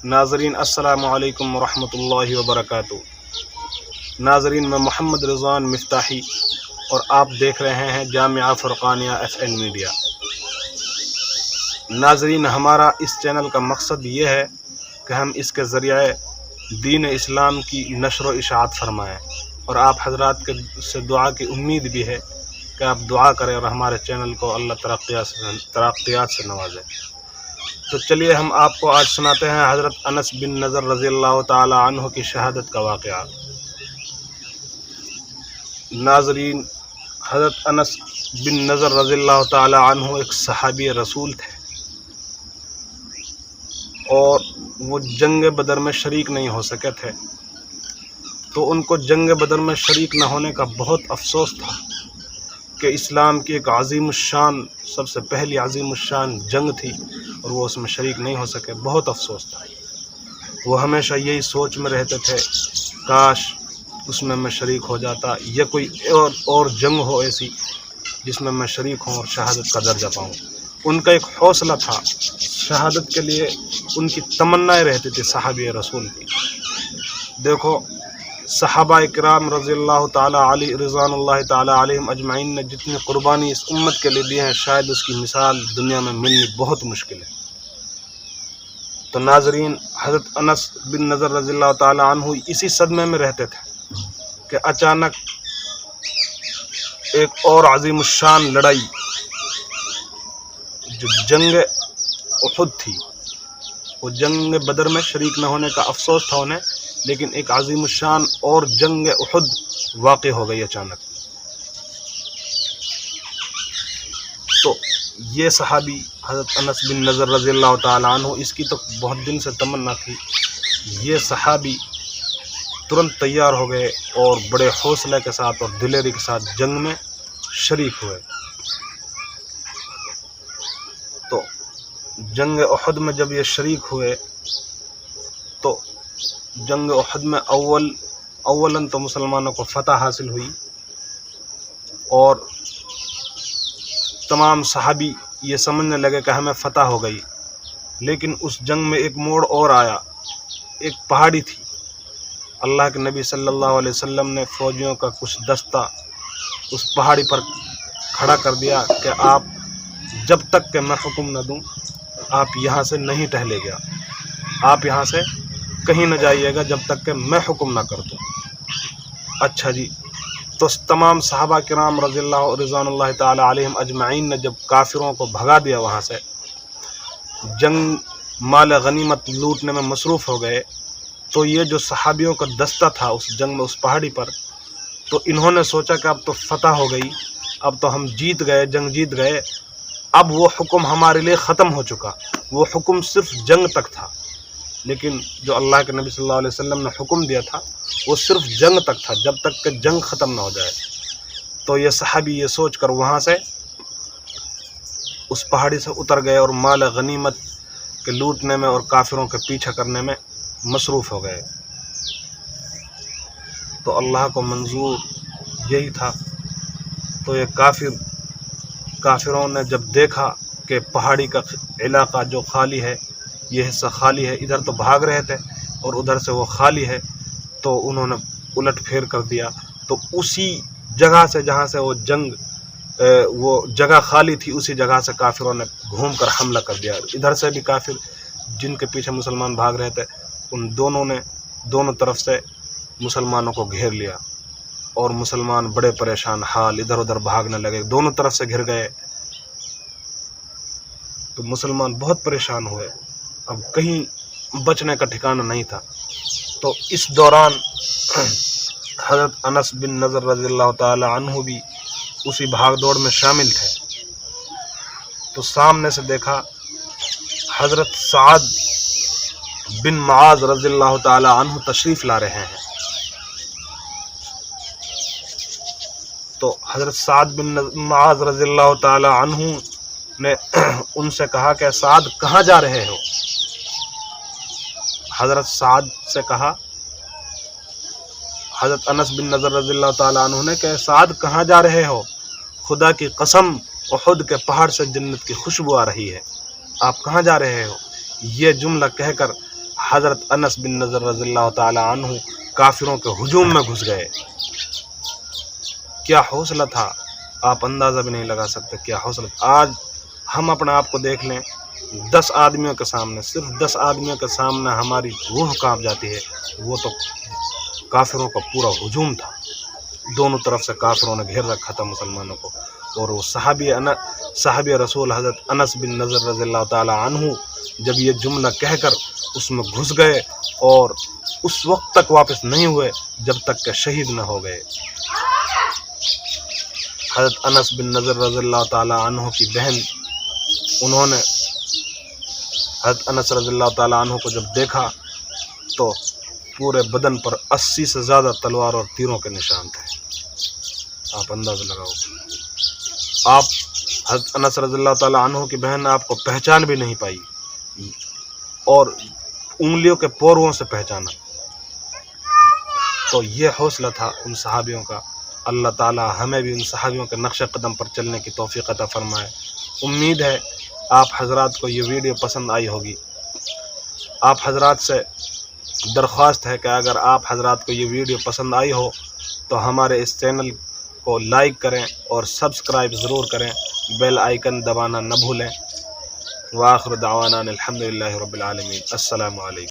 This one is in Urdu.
ناظرین السلام علیکم ورحمۃ اللہ وبرکاتہ۔ ناظرین میں محمد رضوان مفتاحی اور آپ دیکھ رہے ہیں جامعہ فرقانیہ FM میڈیا۔ ناظرین ہمارا اس چینل کا مقصد یہ ہے کہ ہم اس کے ذریعے دین اسلام کی نشر و اشاعت فرمائیں، اور آپ حضرات کے سے دعا کی امید بھی ہے کہ آپ دعا کریں اور ہمارے چینل کو اللہ ترقیات سے نوازے۔ تو چلیے ہم آپ کو آج سناتے ہیں حضرت انس بن نضر رضی اللہ تعالی عنہ کی شہادت کا واقعہ۔ ناظرین حضرت انس بن نضر رضی اللہ تعالی عنہ ایک صحابی رسول تھے، اور وہ جنگ بدر میں شریک نہیں ہو سکے تھے، تو ان کو جنگ بدر میں شریک نہ ہونے کا بہت افسوس تھا کہ اسلام کی ایک عظیم الشان، سب سے پہلی عظیم الشان جنگ تھی اور وہ اس میں شریک نہیں ہو سکے، بہت افسوس تھا۔ وہ ہمیشہ یہی سوچ میں رہتے تھے کاش اس میں شریک ہو جاتا، یا کوئی اور جنگ ہو ایسی جس میں میں شریک ہوں اور شہادت کا درجہ پاؤں۔ ان کا ایک حوصلہ تھا شہادت کے لیے، ان کی تمنائیں رہتی تھی صحابی رسول کی۔ دیکھو صحابہ کرام رضی اللہ تعالی علیہ رضوان اللہ تعالی علیہم اجمعین نے جتنی قربانی اس امت کے لیے دی ہے، شاید اس کی مثال دنیا میں ملنی بہت مشکل ہے۔ تو ناظرین حضرت انس بن نضر رضی اللہ تعالی عنہ اسی صدمے میں رہتے تھے کہ اچانک ایک اور عظیم الشان لڑائی جو جنگ احد تھی، وہ جنگ بدر میں شریک نہ ہونے کا افسوس تھا انہیں، لیکن ایک عظیم الشان اور جنگ احد واقع ہو گئی اچانک۔ تو یہ صحابی حضرت انس بن نضر رضی اللہ تعالی عنہ، اس کی تو بہت دن سے تمنا تھی، یہ صحابی ترنت تیار ہو گئے اور بڑے حوصلے کے ساتھ اور دلیری کے ساتھ جنگ میں شریک ہوئے۔ تو جنگ احد میں جب یہ شریک ہوئے تو جنگ احد میں اولاً تو مسلمانوں کو فتح حاصل ہوئی، اور تمام صحابی یہ سمجھنے لگے کہ ہمیں فتح ہو گئی، لیکن اس جنگ میں ایک موڑ اور آیا۔ ایک پہاڑی تھی، اللہ کے نبی صلی اللہ علیہ وسلم نے فوجیوں کا کچھ دستہ اس پہاڑی پر کھڑا کر دیا کہ آپ جب تک کہ میں حکم نہ دوں آپ یہاں سے نہیں ٹہلے گا، آپ یہاں سے کہیں نہ جائیے گا جب تک کہ میں حکم نہ کر دوں۔ اچھا جی، تو تمام صحابہ کرام رضوان اللہ تعالی علیہم اجمعین نے جب کافروں کو بھگا دیا وہاں سے، جنگ مال غنیمت لوٹنے میں مصروف ہو گئے، تو یہ جو صحابیوں کا دستہ تھا اس جنگ میں اس پہاڑی پر، تو انہوں نے سوچا کہ اب تو فتح ہو گئی، اب تو ہم جیت گئے، جنگ جیت گئے، اب وہ حکم ہمارے لیے ختم ہو چکا۔ وہ حکم صرف جنگ تک تھا، لیکن جو اللہ کے نبی صلی اللہ علیہ وسلم نے حکم دیا تھا وہ صرف جنگ تک تھا، جب تک کہ جنگ ختم نہ ہو جائے۔ تو یہ صحابی یہ سوچ کر وہاں سے اس پہاڑی سے اتر گئے اور مال غنیمت کے لوٹنے میں اور کافروں کے پیچھا کرنے میں مصروف ہو گئے۔ تو اللہ کو منظور یہی تھا۔ تو یہ کافروں نے جب دیکھا کہ پہاڑی کا علاقہ جو خالی ہے، یہ حصہ خالی ہے، ادھر تو بھاگ رہے تھے اور ادھر سے وہ خالی ہے، تو انہوں نے الٹ پھیر کر دیا۔ تو اسی جگہ سے جہاں سے وہ جگہ خالی تھی، اسی جگہ سے کافروں نے گھوم کر حملہ کر دیا۔ ادھر سے بھی کافر جن کے پیچھے مسلمان بھاگ رہے تھے، ان دونوں نے دونوں طرف سے مسلمانوں کو گھیر لیا، اور مسلمان بڑے پریشان حال ادھر ادھر بھاگنے لگے، دونوں طرف سے گھر گئے۔ تو مسلمان بہت پریشان ہوئے، اب کہیں بچنے کا ٹھکانہ نہیں تھا۔ تو اس دوران حضرت انس بن نضر رضی اللہ تعالی عنہ بھی اسی بھاگ دوڑ میں شامل تھے۔ تو سامنے سے دیکھا حضرت سعد بن معاذ رضی اللہ تعالی عنہ تشریف لا رہے ہیں۔ تو حضرت سعد بن معاذ رضی اللہ تعالی عنہ نے ان سے کہا کہ سعد کہاں جا رہے ہو؟ حضرت سعد سے کہا، حضرت انس بن نضر رضی اللہ تعالی عنہ نے کہ سعد کہاں جا رہے ہو؟ خدا کی قسم احد کے پہاڑ سے جنت کی خوشبو آ رہی ہے، آپ کہاں جا رہے ہو؟ یہ جملہ کہہ کر حضرت انس بن نضر رضی اللہ تعالی عنہ کافروں کے ہجوم میں گھس گئے۔ کیا حوصلہ تھا، آپ اندازہ بھی نہیں لگا سکتے کیا حوصلہ تھا۔ آج ہم اپنے آپ کو دیکھ لیں، 10 آدمیوں کے سامنے، صرف 10 آدمیوں کے سامنے ہماری روح کانپ جاتی ہے۔ وہ تو کافروں کا پورا ہجوم تھا، دونوں طرف سے کافروں نے گھیر رکھا تھا مسلمانوں کو، اور وہ صحابی رسول حضرت انس بن نضر رضی اللہ تعالی عنہ جب یہ جملہ کہہ کر اس میں گھس گئے اور اس وقت تک واپس نہیں ہوئے جب تک کہ شہید نہ ہو گئے۔ حضرت انس بن نضر رضی اللہ تعالی عنہ کی بہن، انہوں نے حضرت انس رضی اللہ تعالی عنہ کو جب دیکھا تو پورے بدن پر 80 سے زیادہ تلوار اور تیروں کے نشان تھے۔ آپ اندازہ لگاؤ، آپ حضرت انس رضی اللہ تعالی عنہ کی بہن آپ کو پہچان بھی نہیں پائی اور انگلیوں کے پوروں سے پہچانا۔ تو یہ حوصلہ تھا ان صحابیوں کا۔ اللہ تعالی ہمیں بھی ان صحابیوں کے نقش قدم پر چلنے کی توفیق عطا فرمائے۔ امید ہے آپ حضرات کو یہ ویڈیو پسند آئی ہوگی۔ آپ حضرات سے درخواست ہے کہ اگر آپ حضرات کو یہ ویڈیو پسند آئی ہو تو ہمارے اس چینل کو لائک کریں اور سبسکرائب ضرور کریں، بیل آئیکن دبانا نہ بھولیں۔ وآخر دعوانا الحمدللہ رب العالمین۔ السلام علیکم۔